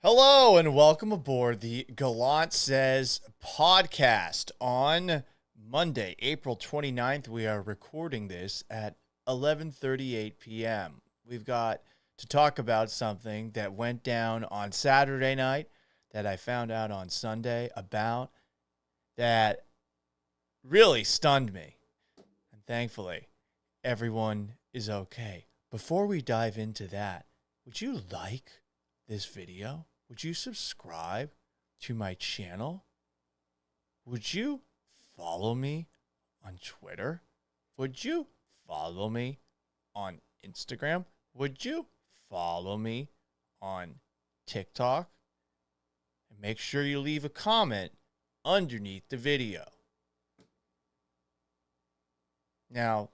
Hello and welcome aboard the Gallant Says podcast. On Monday, April 29th, we are recording this at 11:38 p.m. We've got to talk about something that went down on Saturday night that I found out on Sunday about that really stunned me. And thankfully, everyone is okay. Before we dive into that, would you like this video? Would you subscribe to my channel? Would you follow me on Twitter? Would you follow me on Instagram? Would you follow me on TikTok? And make sure you leave a comment underneath the video. Now,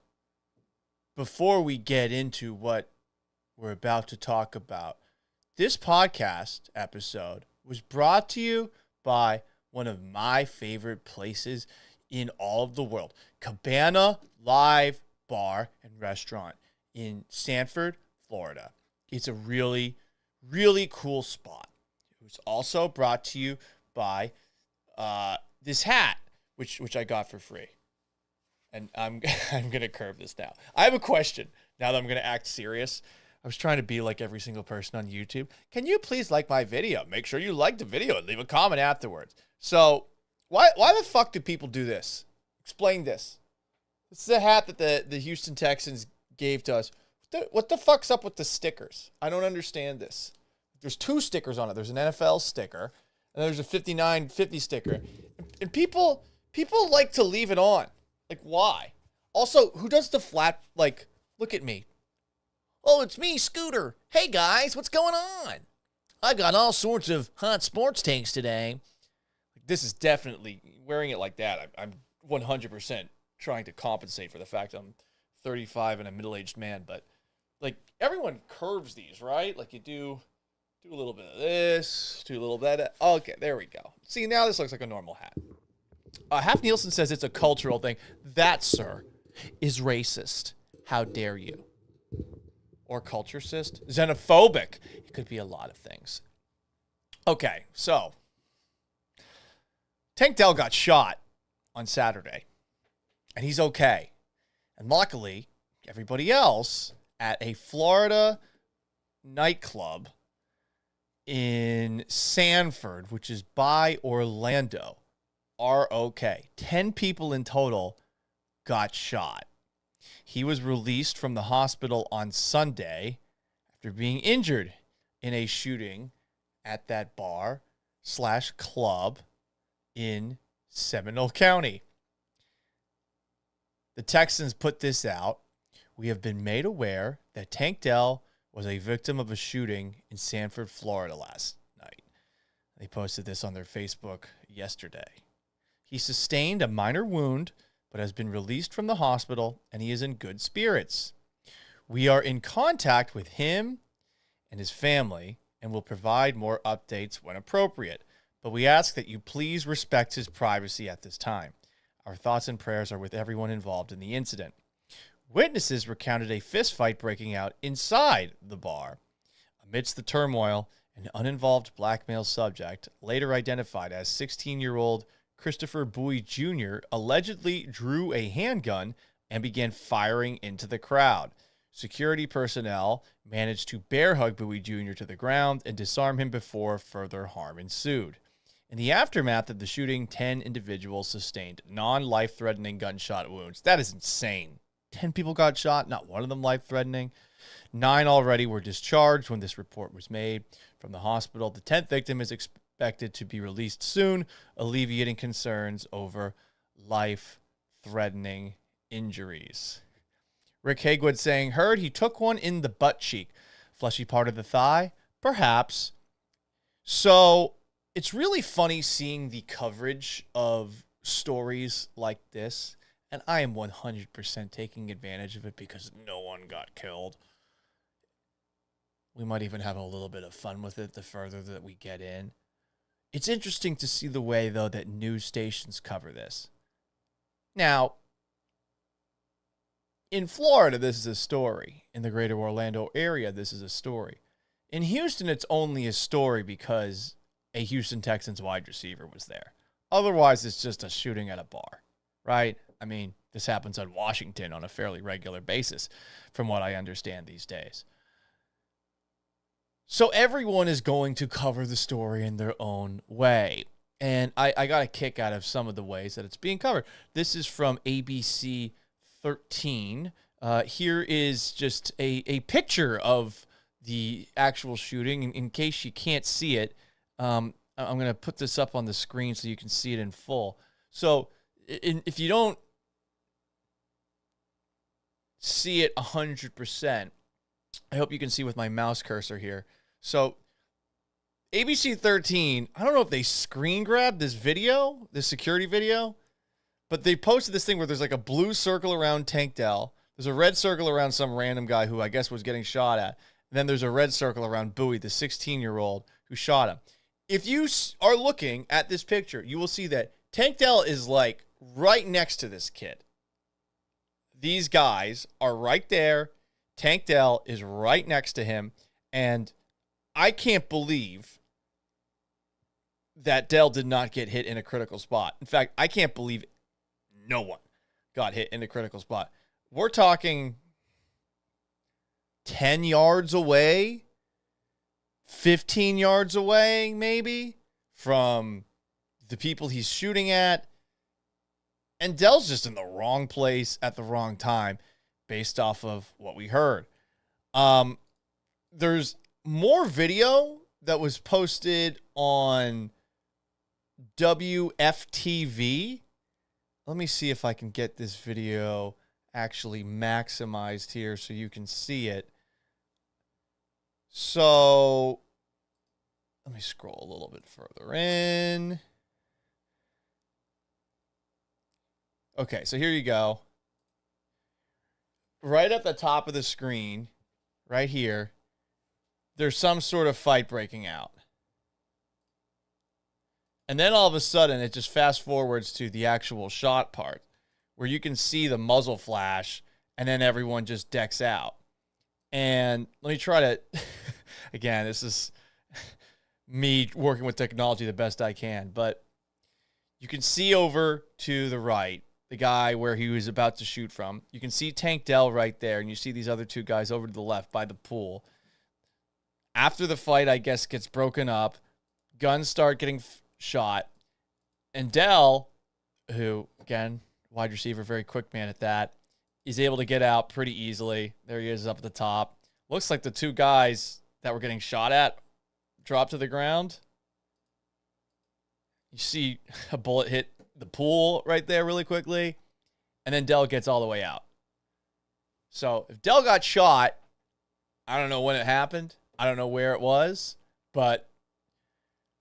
before we get into what we're about to talk about, this podcast episode was brought to you by one of my favorite places in all of the world, Cabana Live Bar and Restaurant in Sanford, Florida. It's a really, really cool spot. It was also brought to you by this hat, which I got for free. And I'm going to curve this now. I have a question now that I'm going to act serious. I was trying to be like every single person on YouTube. Can you please like my video? Make sure you like the video and leave a comment afterwards. So why the fuck do people do this? Explain this. This is a hat that the Houston Texans gave to us. What the fuck's up with the stickers? I don't understand this. There's two stickers on it. There's an NFL sticker and there's a 5950 sticker. And people like to leave it on. Like, why? Also, who does the flat, like, look at me. Oh, it's me, Scooter. Hey, guys, what's going on? I got all sorts of hot sports takes today. This is definitely, wearing it like that, I'm 100% trying to compensate for the fact I'm 35 and a middle-aged man. But, like, everyone curves these, right? Like, you do a little bit of this, do a little bit of that. Okay, there we go. See, now this looks like a normal hat. Half Nielsen says it's a cultural thing. That, sir, is racist. How dare you? Or culturist, xenophobic. It could be a lot of things. Okay, so Tank Dell got shot on Saturday, and he's okay. And luckily, everybody else at a Florida nightclub in Sanford, which is by Orlando, are okay. 10 people in total got shot. He was released from the hospital on Sunday after being injured in a shooting at that bar/club in Seminole County. The Texans put this out. We have been made aware that Tank Dell was a victim of a shooting in Sanford, Florida last night. They posted this on their Facebook yesterday. He sustained a minor wound but has been released from the hospital, and he is in good spirits. We are in contact with him and his family and will provide more updates when appropriate, but we ask that you please respect his privacy at this time. Our thoughts and prayers are with everyone involved in the incident. Witnesses recounted a fistfight breaking out inside the bar. Amidst the turmoil, an uninvolved black male subject, later identified as 16-year-old Christopher Bowie Jr. allegedly drew a handgun and began firing into the crowd. Security personnel managed to bear hug Bowie Jr. to the ground and disarm him before further harm ensued. In the aftermath of the shooting, 10 individuals sustained non-life-threatening gunshot wounds. That is insane. 10 people got shot, not one of them life-threatening. 9 already were discharged when this report was made from the hospital. The 10th victim is expected to be released soon, alleviating concerns over life-threatening injuries. Rick Hagewood saying, heard he took one in the butt cheek. Fleshy part of the thigh? Perhaps. So it's really funny seeing the coverage of stories like this, and I am 100% taking advantage of it because no one got killed. We might even have a little bit of fun with it the further that we get in. It's interesting to see the way, though, that news stations cover this. Now, in Florida, this is a story. In the greater Orlando area, this is a story. In Houston, it's only a story because a Houston Texans wide receiver was there. Otherwise, it's just a shooting at a bar, right? I mean, this happens in Washington on a fairly regular basis, from what I understand these days. So everyone is going to cover the story in their own way. And I got a kick out of some of the ways that it's being covered. This is from ABC 13. Here is just a picture of the actual shooting. In case you can't see it, I'm going to put this up on the screen so you can see it in full. So if you don't see it 100%, I hope you can see with my mouse cursor here. So ABC 13, I don't know if they screen grabbed this video, this security video, but they posted this thing where there's like a blue circle around Tank Dell. There's a red circle around some random guy who I guess was getting shot at. And then there's a red circle around Bowie, the 16-year-old who shot him. If you are looking at this picture, you will see that Tank Dell is like right next to this kid. These guys are right there. Tank Dell is right next to him. And I can't believe that Dell did not get hit in a critical spot. In fact, I can't believe no one got hit in a critical spot. We're talking 10 yards away, 15 yards away, maybe, from the people he's shooting at. And Dell's just in the wrong place at the wrong time based off of what we heard. There's more video that was posted on WFTV. Let me see if I can get this video actually maximized here so you can see it. So let me scroll a little bit further in. Okay, so here you go. Right at the top of the screen, right here, there's some sort of fight breaking out. And then all of a sudden, it just fast forwards to the actual shot part where you can see the muzzle flash and then everyone just decks out. And let me try to, again, this is me working with technology the best I can, but you can see over to the right, the guy where he was about to shoot from. You can see Tank Dell right there, and you see these other two guys over to the left by the pool. After the fight, I guess, gets broken up, guns start getting shot, and Dell, who, again, wide receiver, very quick man at that, is able to get out pretty easily. There he is up at the top. Looks like the two guys that were getting shot at drop to the ground. You see a bullet hit the pool right there really quickly, and then Dell gets all the way out. So if Dell got shot, I don't know when it happened. I don't know where it was, but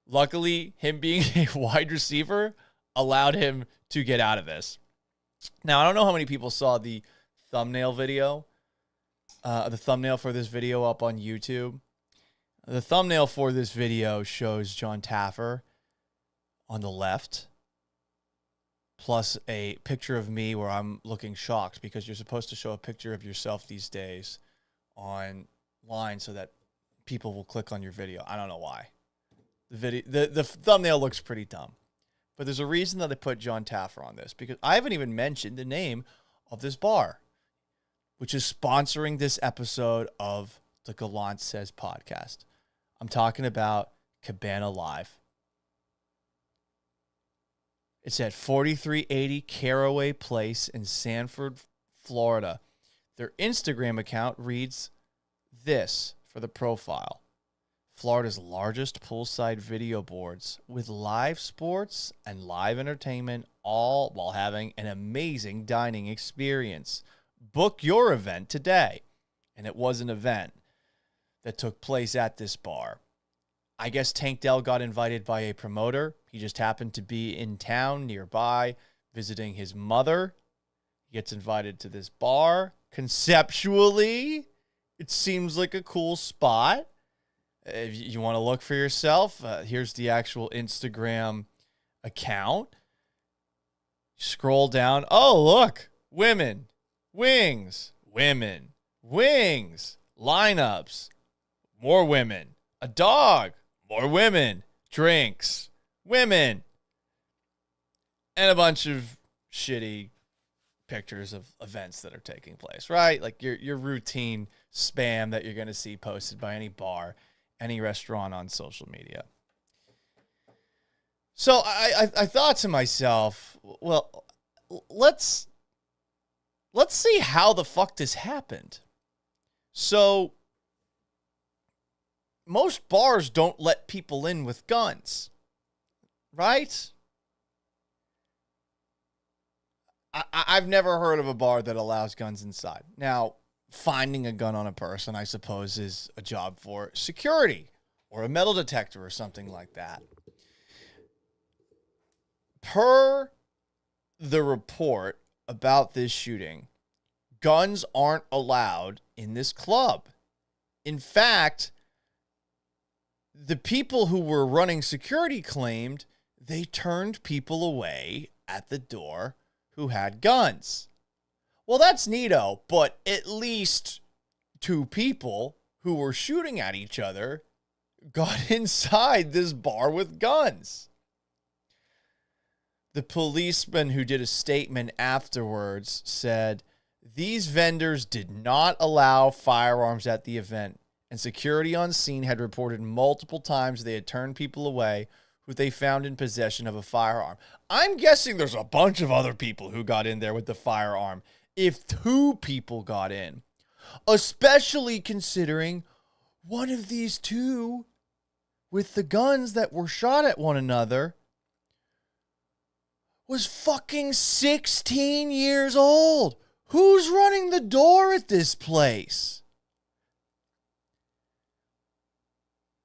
luckily him being a wide receiver allowed him to get out of this. Now, I don't know how many people saw the thumbnail video, the thumbnail for this video up on YouTube. The thumbnail for this video shows John Taffer on the left, plus a picture of me where I'm looking shocked because you're supposed to show a picture of yourself these days online so that people will click on your video. I don't know why. The thumbnail looks pretty dumb. But there's a reason that they put John Taffer on this, because I haven't even mentioned the name of this bar, which is sponsoring this episode of the Gallant Says podcast. I'm talking about Cabana Live. It's at 4380 Caraway Place in Sanford, Florida. Their Instagram account reads this for the profile: Florida's largest poolside video boards with live sports and live entertainment, all while having an amazing dining experience. Book your event today. And it was an event that took place at this bar. I guess Tank Dell got invited by a promoter. He just happened to be in town nearby visiting his mother. He gets invited to this bar. Conceptually, it seems like a cool spot. If you want to look for yourself, here's the actual Instagram account. Scroll down. Oh, look. Women. Wings. Women. Wings. Lineups. more women. A dog, more women. Drinks, women. And a bunch of shitty pictures of events that are taking place, right? Like your routine spam that you're going to see posted by any bar, any restaurant on social media. So I thought to myself, well, let's see how the fuck this happened. So most bars don't let people in with guns, right? I've never heard of a bar that allows guns inside. Now, finding a gun on a person, I suppose, is a job for security or a metal detector or something like that. Per the report about this shooting, guns aren't allowed in this club. In fact, the people who were running security claimed they turned people away at the door who had guns. Well, that's neato, but at least 2 people who were shooting at each other got inside this bar with guns. The policeman who did a statement afterwards said, "These vendors did not allow firearms at the event, and security on scene had reported multiple times they had turned people away who they found in possession of a firearm." I'm guessing there's a bunch of other people who got in there with the firearm if 2 people got in, especially considering one of these 2 with the guns that were shot at one another was fucking 16 years old. Who's running the door at this place?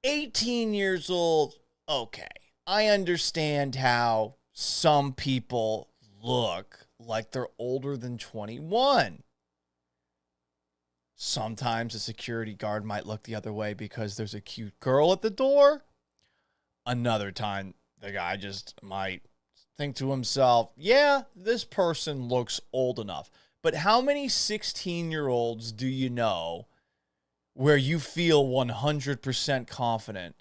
18 years old, okay. I understand how some people look like they're older than 21. Sometimes a security guard might look the other way because there's a cute girl at the door. Another time, the guy just might think to himself, yeah, this person looks old enough. But how many 16-year-olds do you know where you feel 100% confident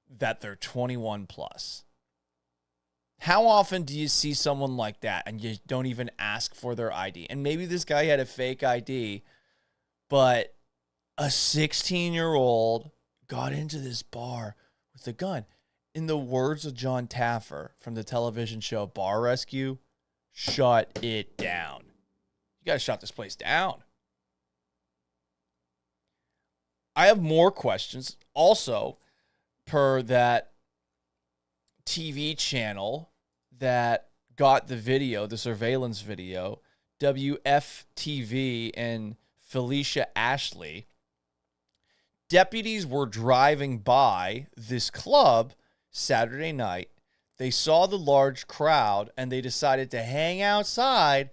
that they're 21 plus? How often do you see someone like that and you don't even ask for their ID? And maybe this guy had a fake ID, but a 16-year-old got into this bar with a gun. In the words of John Taffer from the television show Bar Rescue, shut it down. You got to shut this place down. I have more questions. Also, per that TV channel that got the video, the surveillance video, WFTV and Felicia Ashley, deputies were driving by this club Saturday night. They saw the large crowd and they decided to hang outside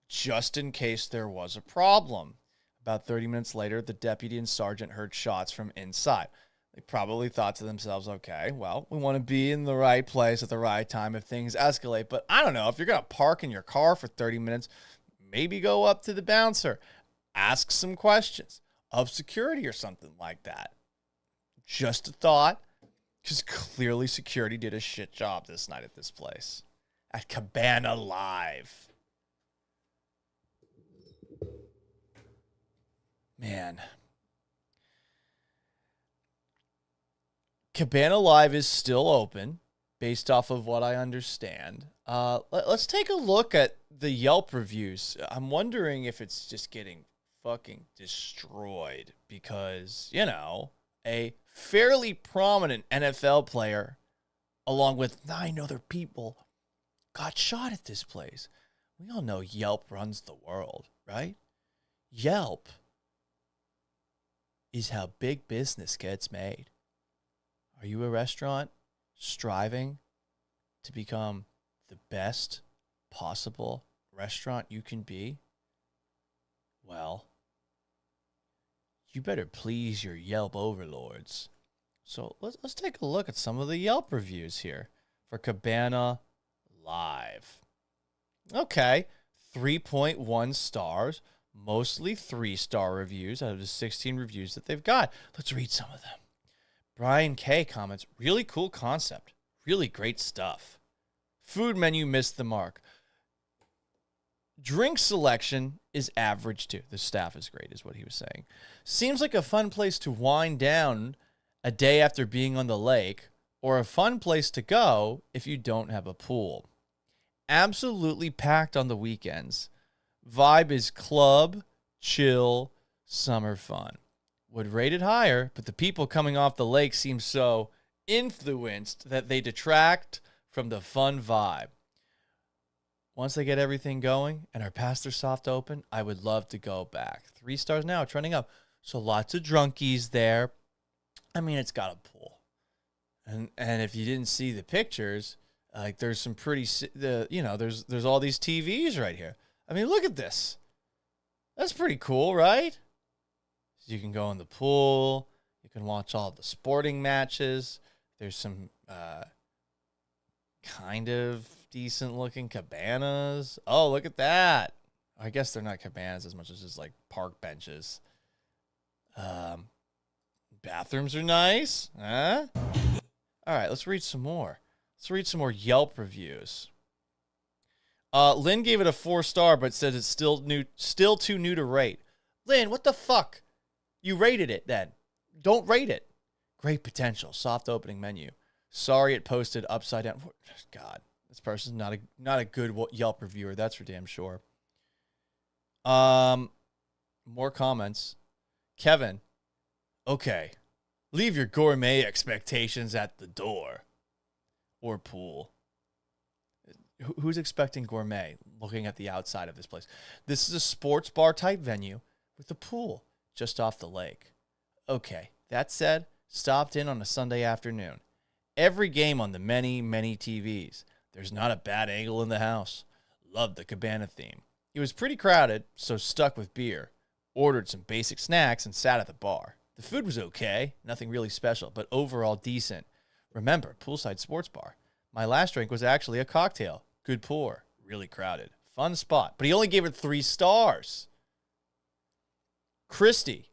just in case there was a problem. About 30 minutes later, the deputy and sergeant heard shots from inside. They probably thought to themselves, okay, well, we want to be in the right place at the right time if things escalate. But I don't know, if you're going to park in your car for 30 minutes, maybe go up to the bouncer, ask some questions of security or something like that. Just a thought, because clearly security did a shit job this night at this place. At Cabana Live. Man. Cabana Live is still open, based off of what I understand. Let's take a look at the Yelp reviews. I'm wondering if it's just getting fucking destroyed because, you know, a fairly prominent NFL player, along with 9 other people, got shot at this place. We all know Yelp runs the world, right? Yelp is how big business gets made. Are you a restaurant striving to become the best possible restaurant you can be? Well, you better please your Yelp overlords. So let's take a look at some of the Yelp reviews here for Cabana Live. Okay, 3.1 stars, mostly 3-star reviews out of the 16 reviews that they've got. Let's read some of them. Brian K comments, really cool concept. Really great stuff. Food menu missed the mark. Drink selection is average too. The staff is great, is what he was saying. Seems like a fun place to wind down a day after being on the lake, or a fun place to go if you don't have a pool. Absolutely packed on the weekends. Vibe is club, chill, summer fun. Would rate it higher, but the people coming off the lake seem so influenced that they detract from the fun vibe. Once they get everything going and are past their soft open, I would love to go back. 3 stars now, trending up. So lots of drunkies there. I mean, it's got a pool. And if you didn't see the pictures, like there's some pretty, there's all these TVs right here. I mean, look at this. That's pretty cool, right? So you can go in the pool. You can watch all the sporting matches. There's some kind of decent looking cabanas. Oh, look at that. I guess they're not cabanas as much as just like park benches. Bathrooms are nice. Huh? All right, let's read some more. Let's read some more Yelp reviews. Lynn gave it a 4-star, but says it's still too new to rate. Lynn, what the fuck? You rated it then. Don't rate it. Great potential. Soft opening menu. Sorry it posted upside down. God, this person's not a good Yelp reviewer. That's for damn sure. More comments. Kevin. Okay. Leave your gourmet expectations at the door. Or pool. Who's expecting gourmet looking at the outside of this place? This is a sports bar type venue with a pool just off the lake. Okay, that said, stopped in on a Sunday afternoon. Every game on the many, many TVs. There's not a bad angle in the house. Loved the Cabana theme. It was pretty crowded, so stuck with beer. Ordered some basic snacks and sat at the bar. The food was okay, nothing really special, but overall decent. Remember, poolside sports bar. My last drink was actually a cocktail. Good pour. Really crowded. Fun spot. But he only gave it 3 stars. Christy.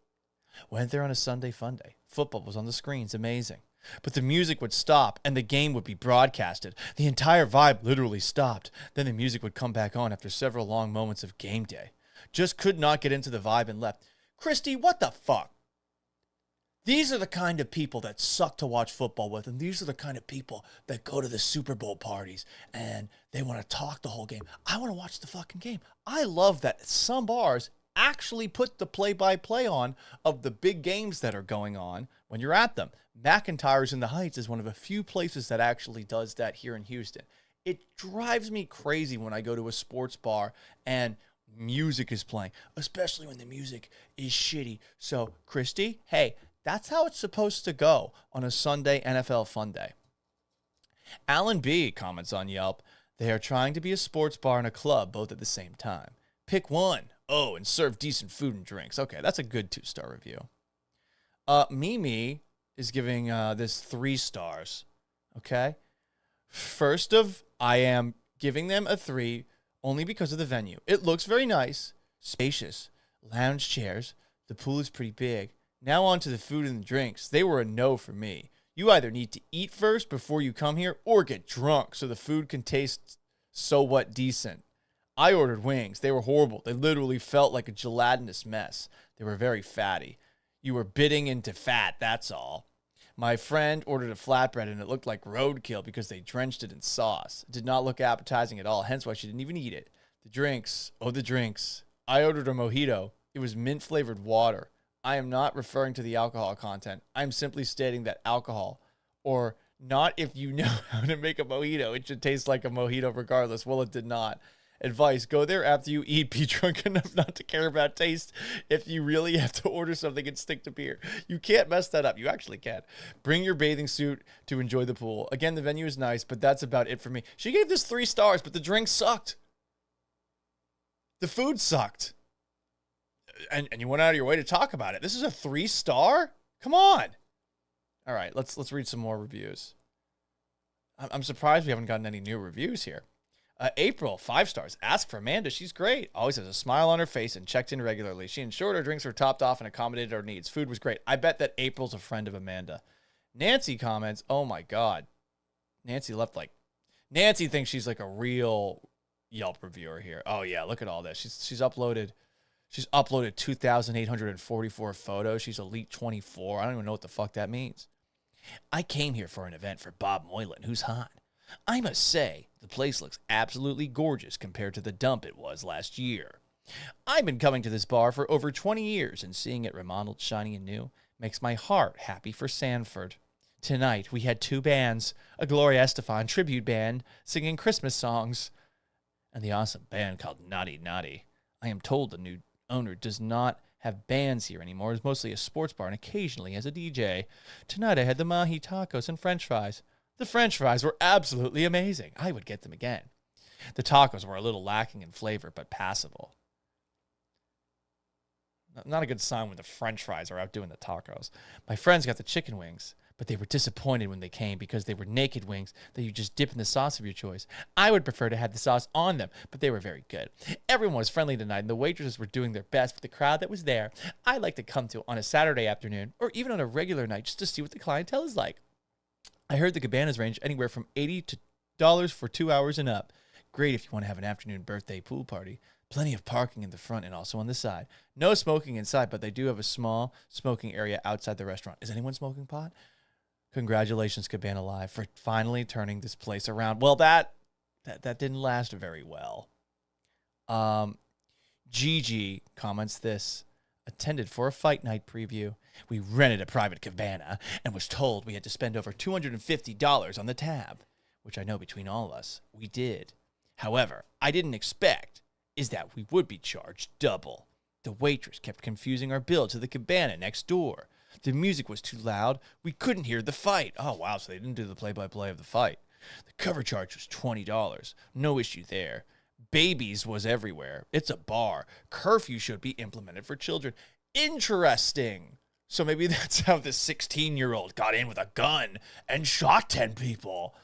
Went there on a Sunday fun day. Football was on the screens. Amazing. But the music would stop and the game would be broadcasted. The entire vibe literally stopped. Then the music would come back on after several long moments of game day. Just could not get into the vibe and left. Christy, what the fuck? These are the kind of people that suck to watch football with, and these are the kind of people that go to the Super Bowl parties and they want to talk the whole game. I want to watch the fucking game. I love that some bars actually put the play-by-play on of the big games that are going on when you're at them. McIntyre's in the Heights is one of a few places that actually does that here in Houston. It drives me crazy when I go to a sports bar and music is playing, especially when the music is shitty. So, Christy, hey, that's how it's supposed to go on a Sunday NFL fun day. Alan B. comments on Yelp, they are trying to be a sports bar and a club both at the same time. Pick one. Oh, and serve decent food and drinks. Okay, that's a good 2-star review. Mimi is giving this 3 stars. Okay? First of, I am giving them a 3 only because of the venue. It looks very nice, spacious, lounge chairs. The pool is pretty big. Now on to the food and the drinks. They were a no for me. You either need to eat first before you come here or get drunk so the food can taste so what decent. I ordered wings. They were horrible. They literally felt like a gelatinous mess. They were very fatty. You were biting into fat, that's all. My friend ordered a flatbread and it looked like roadkill because they drenched it in sauce. It did not look appetizing at all, hence why she didn't even eat it. The drinks. Oh, the drinks. I ordered a mojito. It was mint-flavored water. I am not referring to the alcohol content. I'm simply stating that alcohol, or not if you know how to make a mojito, it should taste like a mojito regardless. Well, it did not. Advice, go there after you eat. Be drunk enough not to care about taste if you really have to order something and stick to beer. You can't mess that up. You actually can't. Bring your bathing suit to enjoy the pool. Again, the venue is nice, but that's about it for me. She gave this 3 stars, but the drink sucked. The food sucked. And you went out of your way to talk about it. This is a 3-star? Come on. All right, let's read some more reviews. I'm surprised we haven't gotten any new reviews here. April, 5 stars. Ask for Amanda. She's great. Always has a smile on her face and checked in regularly. She ensured our drinks were topped off and accommodated our needs. Food was great. I bet that April's a friend of Amanda. Nancy comments, oh my God. Nancy thinks she's like a real Yelp reviewer here. Oh yeah, look at all this. She's uploaded 2,844 photos. She's Elite 24. I don't even know what the fuck that means. I came here for an event for Bob Moylan, who's hot. I must say, the place looks absolutely gorgeous compared to the dump it was last year. I've been coming to this bar for over 20 years, and seeing it remodeled, shiny, and new makes my heart happy for Sanford. Tonight, we had 2 bands, a Gloria Estefan tribute band singing Christmas songs, and the awesome band called Naughty Naughty. I am told the new owner does not have bands here anymore. It's mostly a sports bar and occasionally has a DJ. Tonight, I had the mahi tacos and french fries. The french fries were absolutely amazing. I would get them again. The tacos were a little lacking in flavor, but passable. Not a good sign when the french fries are outdoing the tacos. My friends got the chicken wings, but they were disappointed when they came because they were naked wings that you just dip in the sauce of your choice. I would prefer to have the sauce on them, but they were very good. Everyone was friendly tonight, and the waitresses were doing their best for the crowd that was there. I'd like to come to on a Saturday afternoon or even on a regular night just to see what the clientele is like. I heard the cabanas range anywhere from $80 for 2 hours and up. Great if you want to have an afternoon birthday pool party. Plenty of parking in the front and also on the side. No smoking inside, but they do have a small smoking area outside the restaurant. Is anyone smoking pot? Congratulations, Cabana Live, for finally turning this place around. Well, that didn't last very well. Gigi comments this. Attended for a fight night preview. We rented a private cabana and was told we had to spend over $250 on the tab, which I know between all of us, we did. However, I didn't expect is that we would be charged double. The waitress kept confusing our bill to the cabana next door. The music was too loud. We couldn't hear the fight. Oh, wow, so they didn't do the play-by-play of the fight. The cover charge was $20. No issue there. Babies was everywhere. It's a bar. Curfew should be implemented for children. Interesting. So maybe that's how this 16-year-old got in with a gun and shot 10 people.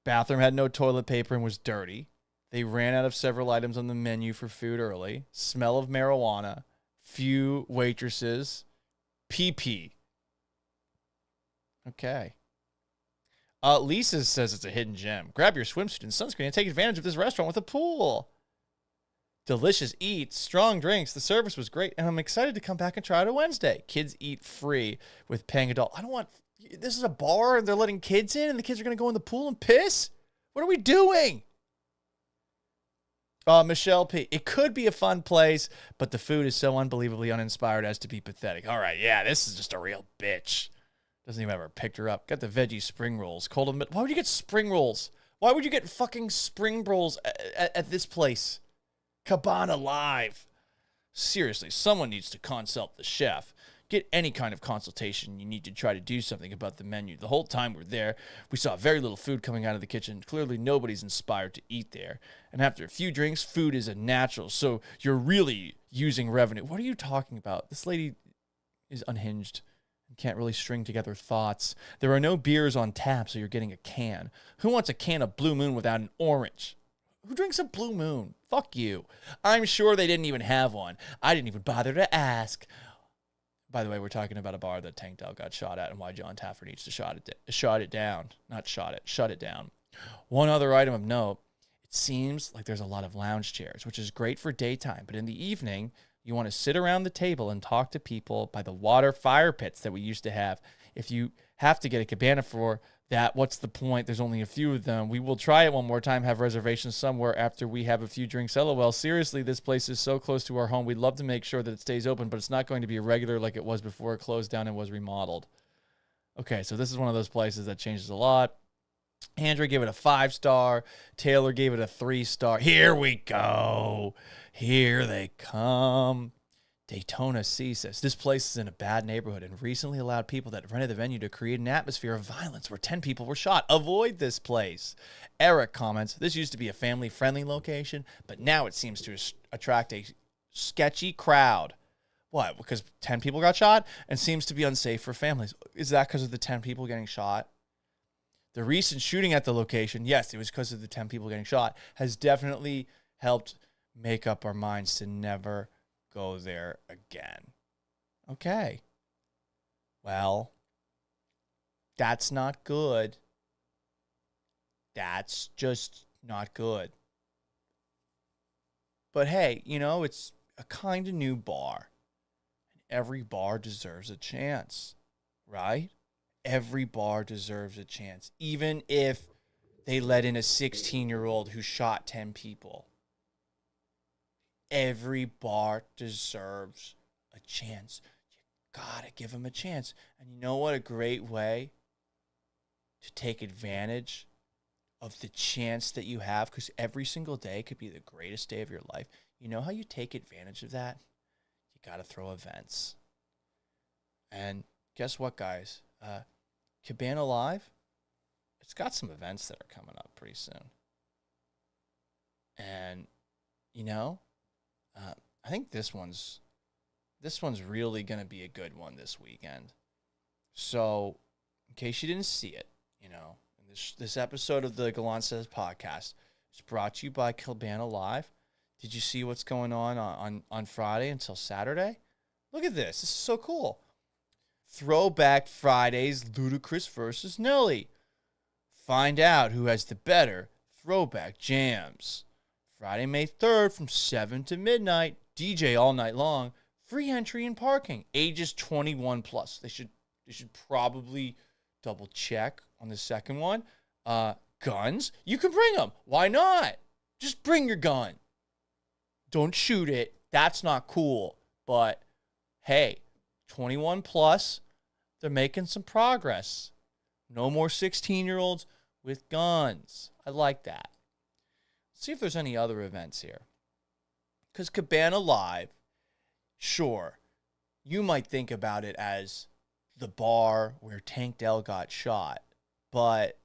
Bathroom had no toilet paper and was dirty. They ran out of several items on the menu for food early. Smell of marijuana. Few waitresses. PP. Okay. Lisa says it's a hidden gem. Grab your swimsuit and sunscreen and take advantage of this restaurant with a pool. Delicious eats, strong drinks. The service was great, and I'm excited to come back and try it on Wednesday. Kids eat free with paying adult. I don't want... This is a bar, and they're letting kids in, and the kids are going to go in the pool and piss? What are we doing? Michelle P. It could be a fun place, but the food is so unbelievably uninspired as to be pathetic. All right, yeah, this is just a real bitch. Doesn't even have her picture up. Got the veggie spring rolls. Cold and... Why would you get spring rolls? Why would you get fucking spring rolls at this place? Cabana Live. Seriously, someone needs to consult the chef. Get any kind of consultation. You need to try to do something about the menu. The whole time we're there, we saw very little food coming out of the kitchen. Clearly, nobody's inspired to eat there. And after a few drinks, food is a natural. So you're really using revenue. What are you talking about? This lady is unhinged. Can't really string together thoughts. There are no beers on tap, so you're getting a can. Who wants a can of Blue Moon without an orange? Who drinks a Blue Moon? Fuck you. I'm sure they didn't even have one. I didn't even bother to ask. By the way, we're talking about a bar that Tank Dell got shot at and why John Taffer needs to shut it down. One other item of note, it seems like there's a lot of lounge chairs, which is great for daytime, but in the evening, you want to sit around the table and talk to people by the water fire pits that we used to have. If you have to get a cabana for that, what's the point? There's only a few of them. We will try it one more time, have reservations somewhere after we have a few drinks. LOL. Seriously, this place is so close to our home. We'd love to make sure that it stays open, but it's not going to be a regular like it was before it closed down and was remodeled. Okay, so this is one of those places that changes a lot. Andrew gave it a 5-star. Taylor gave it a 3-star. Here we go. Here they come. Daytona C says, this place is in a bad neighborhood and recently allowed people that rented the venue to create an atmosphere of violence where 10 people were shot. Avoid this place. Eric comments, this used to be a family-friendly location, but now it seems to attract a sketchy crowd. What? Because 10 people got shot and seems to be unsafe for families. Is that because of the 10 people getting shot? The recent shooting at the location, yes, it was because of the 10 people getting shot, has definitely helped make up our minds to never go there again. Okay. Well, that's not good. That's just not good. But hey, it's a kind of new bar. Every bar deserves a chance, right? Every bar deserves a chance, even if they let in a 16-year-old who shot 10 people. Every bar deserves a chance. You gotta give them a chance. And you know what? A great way to take advantage of the chance that you have, because every single day could be the greatest day of your life. You know how you take advantage of that? You gotta throw events. And guess what, guys? Cabana Live, it's got some events that are coming up pretty soon. And, I think this one's really going to be a good one this weekend. So, in case you didn't see it, this episode of the Gallant Says podcast is brought to you by Cabana Live. Did you see what's going on Friday until Saturday? Look at this. This is so cool. Throwback Fridays, Ludacris versus Nelly. Find out who has the better throwback jams. Friday, May 3rd from 7 to midnight. DJ all night long. Free entry and parking. Ages 21 plus. They should probably double check on the second one. Guns. You can bring them. Why not? Just bring your gun. Don't shoot it. That's not cool. But hey, 21 plus, they're making some progress. No more 16-year-olds with guns. I like that. Let's see if there's any other events here. Because Cabana Live, sure, you might think about it as the bar where Tank Dell got shot. But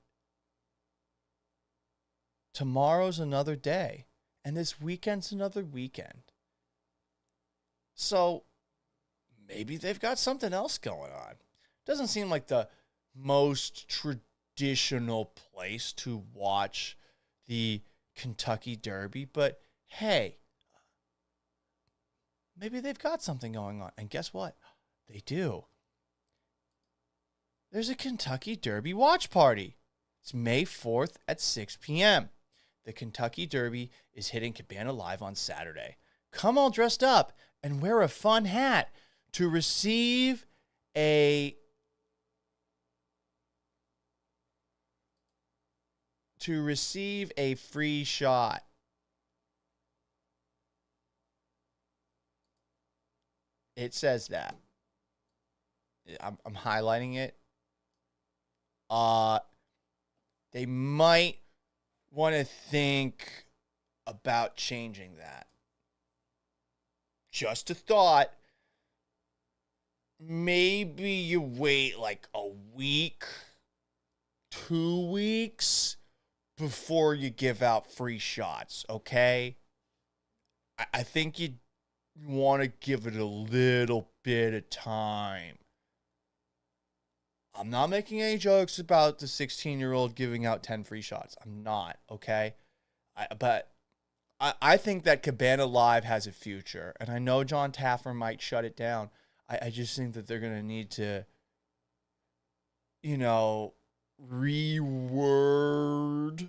tomorrow's another day. And this weekend's another weekend. So maybe they've got something else going on. Doesn't seem like the most traditional place to watch the Kentucky Derby, but hey, maybe they've got something going on. And guess what? They do. There's a Kentucky Derby watch party. It's May 4th at 6 p.m. The Kentucky Derby is hitting Cabana Live on Saturday. Come all dressed up and wear a fun hat to receive a free shot. It says that. I'm highlighting it. They might want to think about changing that. Just a thought. Maybe you wait like a week, 2 weeks before you give out free shots, okay? I think you want to give it a little bit of time. I'm not making any jokes about the 16-year-old giving out 10 free shots. I'm not, okay? But I think that Cabana Live has a future. And I know John Taffer might shut it down. I just think that they're going to need to, reword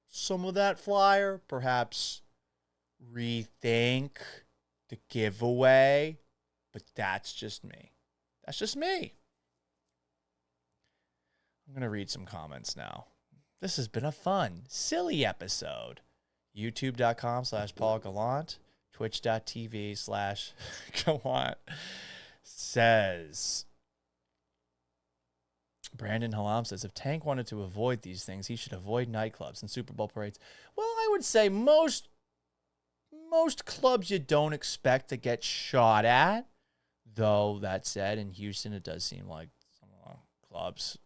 some of that flyer. Perhaps rethink the giveaway. But that's just me. That's just me. I'm going to read some comments now. This has been a fun, silly episode. YouTube.com/Paul Gallant. Twitch.tv/Gallant says. Brandon Halam says, if Tank wanted to avoid these things, he should avoid nightclubs and Super Bowl parades. Well, I would say most clubs you don't expect to get shot at. Though, that said, in Houston, it does seem like some clubs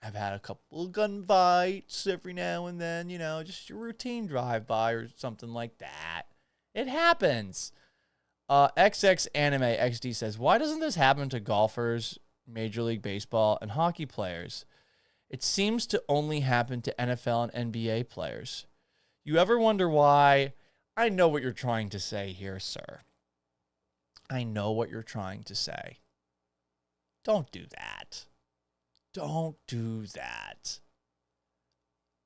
have had a couple of gun fights every now and then, just your routine drive-by or something like that. It happens. XX Anime XD says, why doesn't this happen to golfers, Major League Baseball, and hockey players? It seems to only happen to NFL and NBA players. You ever wonder why? I know what you're trying to say here, sir. I know what you're trying to say. Don't do that. Don't do that.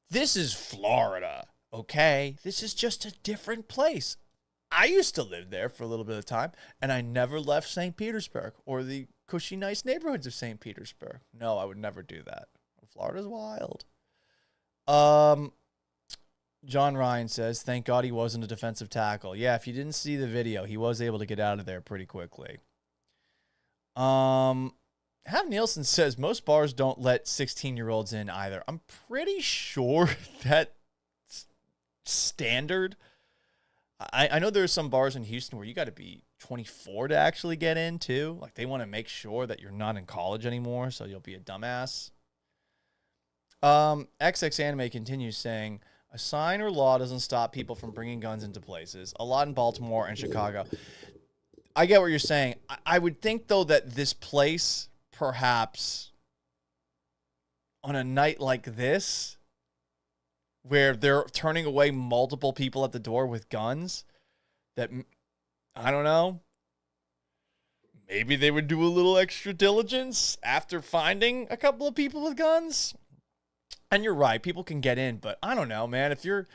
This is Florida, okay? This is just a different place. I used to live there for a little bit of time, and I never left St. Petersburg or the cushy, nice neighborhoods of St. Petersburg. No, I would never do that. Florida's wild. John Ryan says, thank God he wasn't a defensive tackle. Yeah, if you didn't see the video, he was able to get out of there pretty quickly. Hav Nielsen says, most bars don't let 16-year-olds in either. I'm pretty sure that's standard. I know there's some bars in Houston where you got to be 24 to actually get in, too. Like, they want to make sure that you're not in college anymore, so you'll be a dumbass. XX Anime continues saying, a sign or law doesn't stop people from bringing guns into places. A lot in Baltimore and Chicago. I get what you're saying. I would think, though, that this place, perhaps, on a night like this, where they're turning away multiple people at the door with guns, that, I don't know, maybe they would do a little extra diligence after finding a couple of people with guns. And you're right, people can get in, but I don't know, man. If you're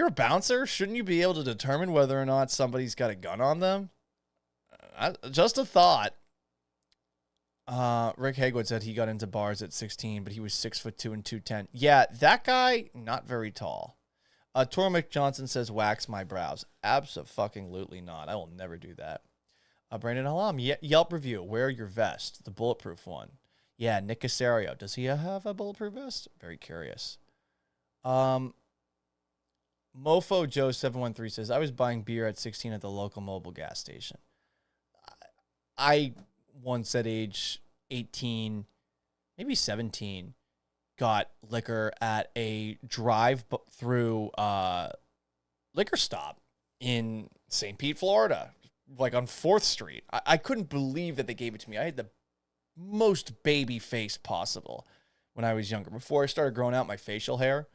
a bouncer, shouldn't you be able to determine whether or not somebody's got a gun on them? Just a thought. Rick Hagwood said he got into bars at 16, but he was 6'2" and 210. Yeah, that guy, not very tall. Tormick Johnson says, wax my brows. Abso-fucking-lutely not. I will never do that. Brandon Halam, Yelp review. Wear your vest, the bulletproof one. Yeah, Nick Casario. Does he have a bulletproof vest? Very curious. Mofo Joe 713 says, I was buying beer at 16 at the local mobile gas station. I once at age 18, maybe 17, got liquor at a drive-through liquor stop in St. Pete, Florida, like on 4th Street. I couldn't believe that they gave it to me. I had the most baby face possible when I was younger. Before I started growing out my facial hair,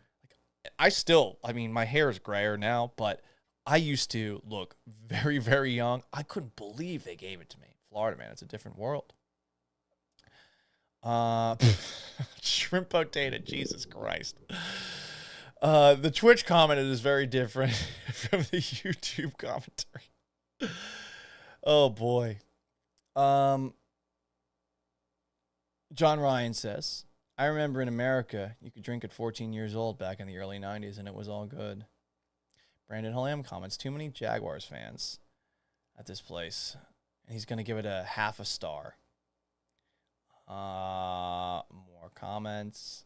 my hair is grayer now, but I used to look very, very young. I couldn't believe they gave it to me. Florida, man, it's a different world. Shrimp potato, Jesus Christ. The Twitch comment is very different from the YouTube commentary. Oh boy. John Ryan says, I remember in America, you could drink at 14 years old back in the early 90s, and it was all good. Brandon Halam comments, too many Jaguars fans at this place. And he's going to give it a half a star. More comments.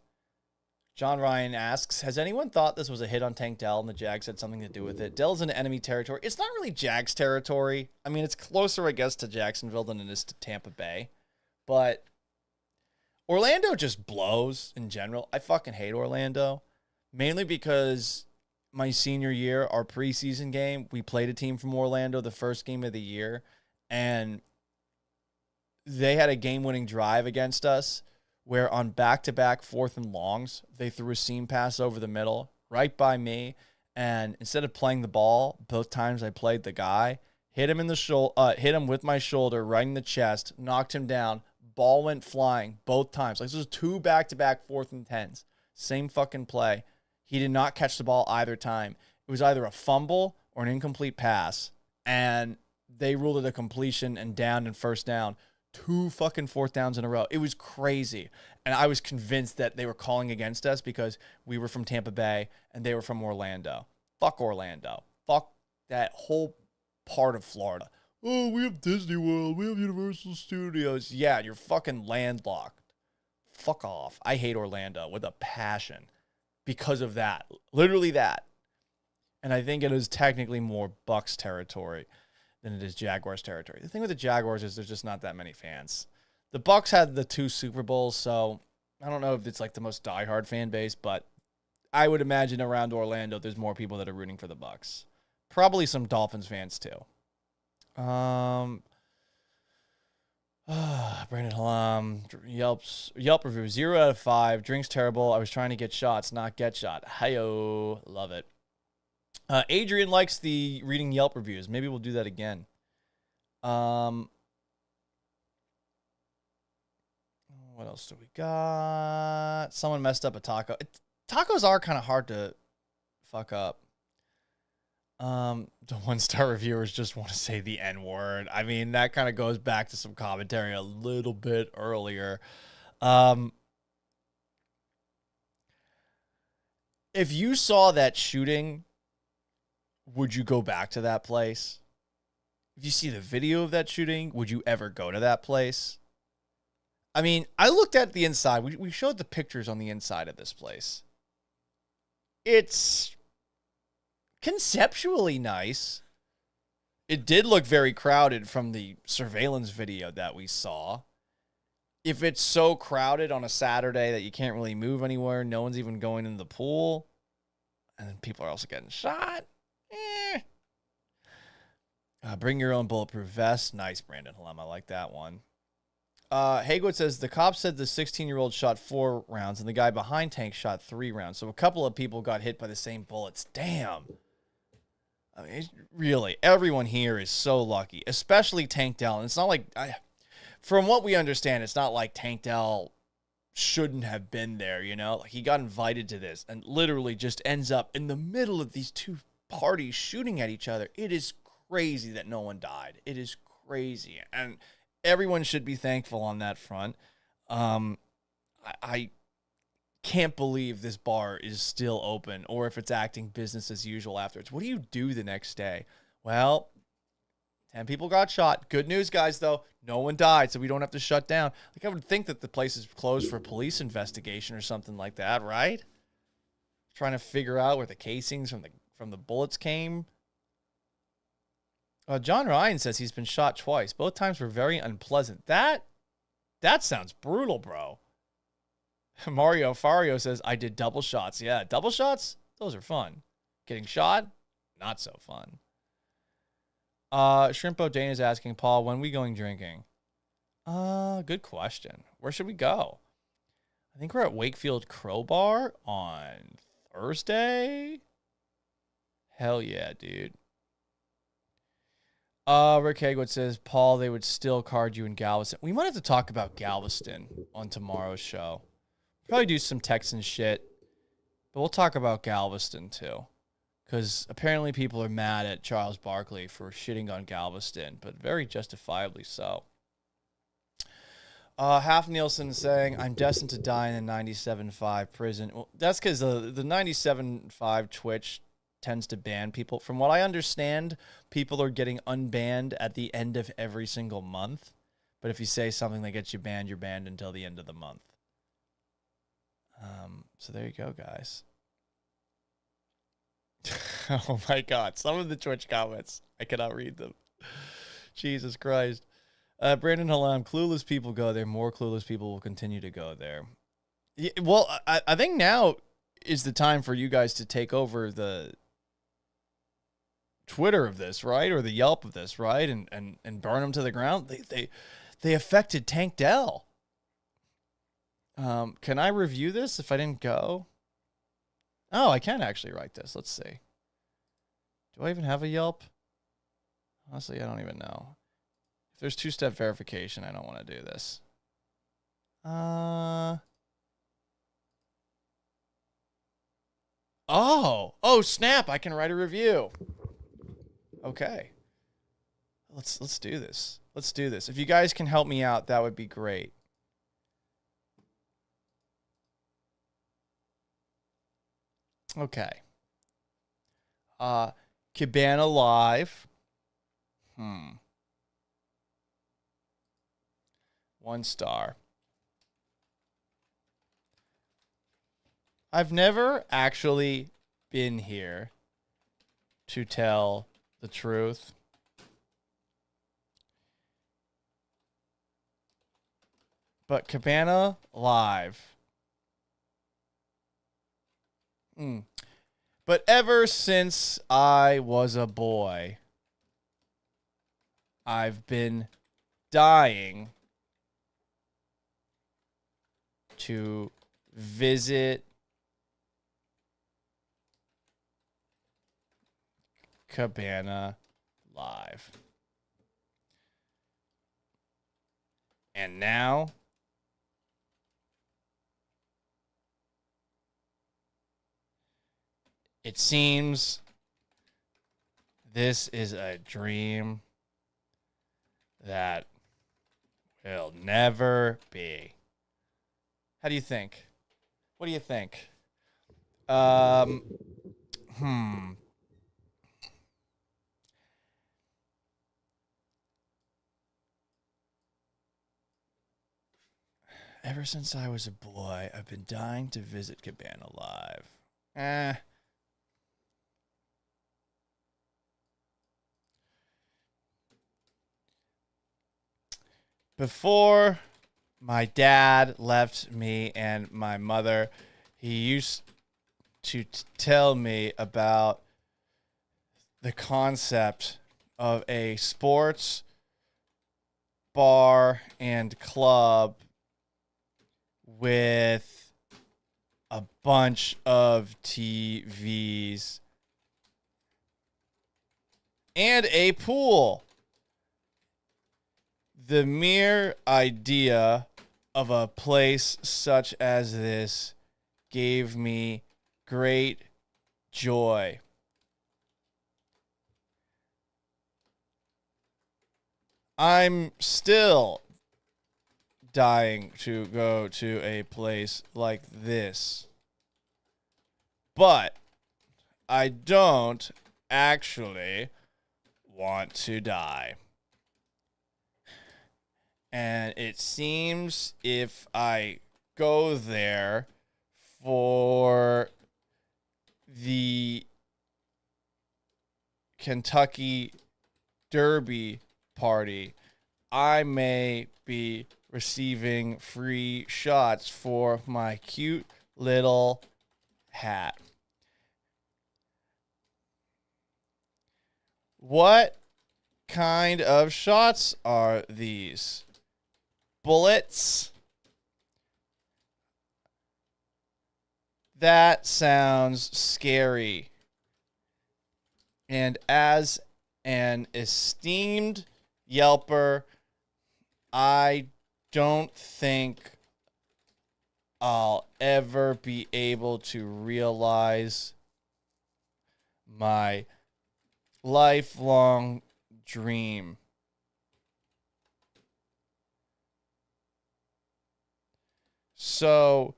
John Ryan asks, has anyone thought this was a hit on Tank Dell and the Jags had something to do with it? Dell's in enemy territory. It's not really Jags territory. I mean, it's closer, I guess, to Jacksonville than it is to Tampa Bay. But Orlando just blows in general. I fucking hate Orlando. Mainly because my senior year, our preseason game, we played a team from Orlando the first game of the year. And they had a game-winning drive against us where on back-to-back 4th and longs, they threw a seam pass over the middle right by me. And instead of playing the ball, both times I played the guy, hit him in the hit him with my shoulder right in the chest, knocked him down. Ball went flying both times. Like, this was 2 back-to-back 4th and 10s. Same fucking play. He did not catch the ball either time. It was either a fumble or an incomplete pass. And they ruled it a completion and down and first down. 2 fucking 4th downs in a row. It was crazy. And I was convinced that they were calling against us because we were from Tampa Bay and they were from Orlando. Fuck Orlando. Fuck that whole part of Florida. Oh, we have Disney World. We have Universal Studios. Yeah, you're fucking landlocked. Fuck off. I hate Orlando with a passion because of that. Literally that. And I think it is technically more Bucs territory than it is Jaguars territory. The thing with the Jaguars is there's just not that many fans. The Bucs had the 2 Super Bowls, so I don't know if it's like the most diehard fan base, but I would imagine around Orlando there's more people that are rooting for the Bucs. Probably some Dolphins fans too. Brandon Halam, Yelp review, 0 out of 5. Drinks terrible. I was trying to get shots, not get shot. Hi-yo. Love it. Adrian likes the reading Yelp reviews. Maybe we'll do that again. What else do we got? Someone messed up a taco. Tacos are kind of hard to fuck up. The 1-star reviewers just want to say the N-word. I mean, that kind of goes back to some commentary a little bit earlier. If you saw that shooting, would you go back to that place? If you see the video of that shooting, would you ever go to that place? I mean, I looked at the inside. We showed the pictures on the inside of this place. It's conceptually nice. It did look very crowded from the surveillance video that we saw. If it's so crowded on a Saturday that you can't really move anywhere, no one's even going in the pool, and then people are also getting shot, bring your own bulletproof vest. Nice, Brandon Halem. I like that one. Haywood says the cop said the 16-year-old shot 4 rounds and the guy behind Tank shot 3 rounds. So a couple of people got hit by the same bullets. Damn. I mean, really, everyone here is so lucky, especially Tank Dell. And it's not like, from what we understand, it's not like Tank Dell shouldn't have been there, you know? Like, he got invited to this and literally just ends up in the middle of these two parties shooting at each other. It is crazy that no one died. It is crazy. And everyone should be thankful on that front. I can't believe this bar is still open, or if it's acting business as usual afterwards. What do you do the next day? Well, 10 people got shot. Good news, guys, though. No one died, so we don't have to shut down. Like, I would think that the place is closed for police investigation or something like that, right? Trying to figure out where the casings from the bullets came. John Ryan says he's been shot twice. Both times were very unpleasant. That sounds brutal, bro. Mario Fario says, I did double shots. Yeah, double shots? Those are fun. Getting shot? Not so fun. Shrimpo Dane is asking, Paul, when are we going drinking? Good question. Where should we go? I think we're at Wakefield Crowbar on Thursday. Hell yeah, dude. Rick Hagwood says, Paul, they would still card you in Galveston. We might have to talk about Galveston on tomorrow's show. Probably do some Texans shit, but we'll talk about Galveston too. Because apparently people are mad at Charles Barkley for shitting on Galveston, but very justifiably so. Half Nielsen saying, I'm destined to die in the 97.5 prison. Well, that's because the 97.5 Twitch tends to ban people. From what I understand, people are getting unbanned at the end of every single month. But if you say something that gets you banned, you're banned until the end of the month. So there you go, guys. Oh my God. Some of the Twitch comments, I cannot read them. Jesus Christ. Brandon Halam, clueless people go there. More clueless people will continue to go there. Yeah, well, I think now is the time for you guys to take over the Twitter of this, right? Or the Yelp of this, right? And burn them to the ground. They affected Tank Dell. Can I review this if I didn't go? Oh, I can actually write this. Let's see. Do I even have a Yelp? Honestly, I don't even know. If there's 2-step verification, I don't want to do this. Oh, snap. I can write a review. Okay. Let's do this. Let's do this. If you guys can help me out, that would be great. Okay. Cabana Live. 1 star. I've never actually been here to tell the truth. But Cabana Live. But ever since I was a boy, I've been dying to visit Cabana Live. And now It seems this is a dream that will never be. How do you think? What do you think? Hmm. Ever since I was a boy, I've been dying to visit Cabana live. Before my dad left me and my mother, he used to tell me about the concept of a sports bar and club with a bunch of TVs and a pool. The mere idea of a place such as this gave me great joy. I'm still dying to go to a place like this. But I don't actually want to die. And it seems if I go there for the Kentucky Derby party, I may be receiving free shots for my cute little hat. What kind of shots are these? Bullets? That sounds scary. And as an esteemed Yelper, I don't think I'll ever be able to realize my lifelong dream. So,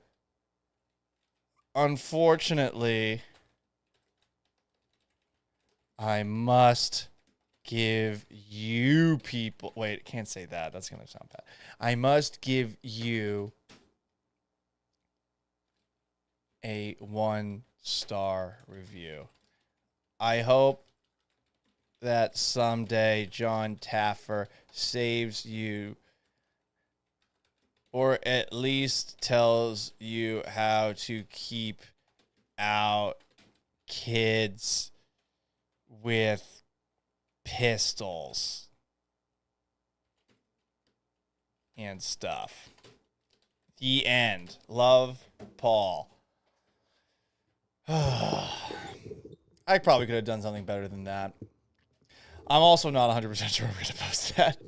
unfortunately, I must give you people... Wait, I can't say that. That's going to sound bad. I must give you a 1-star review. I hope that someday John Taffer saves you, or at least tells you how to keep out kids with pistols and stuff. The end. Love, Paul. I probably could have done something better than that. I'm also not 100% sure I'm going to post that.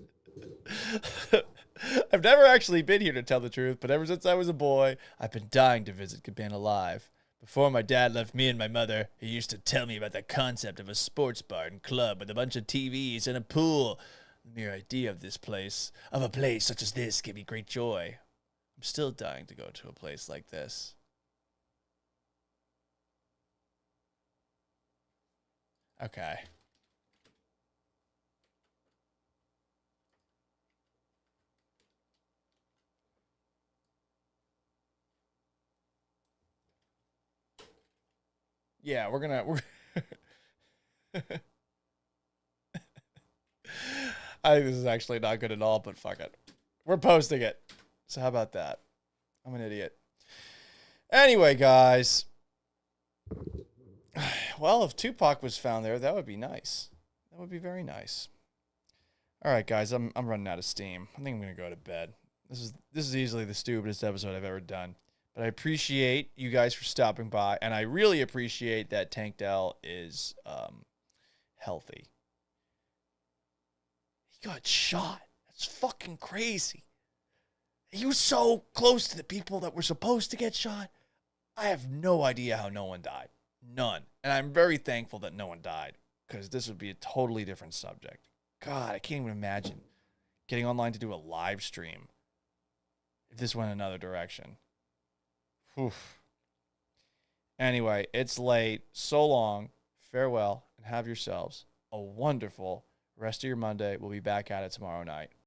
I've never actually been here to tell the truth, but ever since I was a boy, I've been dying to visit Cabana live. Before my dad left me and my mother, he used to tell me about the concept of a sports bar and club with a bunch of TVs and a pool. The mere idea of a place such as this, gave me great joy. I'm still dying to go to a place like this. Okay. Yeah, we're I think this is actually not good at all, but fuck it. We're posting it. So how about that? I'm an idiot. Anyway, guys. Well, if Tupac was found there, that would be nice. That would be very nice. All right, guys, I'm running out of steam. I think I'm gonna go to bed. This is easily the stupidest episode I've ever done. But I appreciate you guys for stopping by, and I really appreciate that Tank Dell is healthy. He got shot. That's fucking crazy. He was so close to the people that were supposed to get shot. I have no idea how no one died. None. And I'm very thankful that no one died, because this would be a totally different subject. God, I can't even imagine getting online to do a live stream if this went another direction. Oof. Anyway, it's late. So long. Farewell, and have yourselves a wonderful rest of your Monday. We'll be back at it tomorrow night.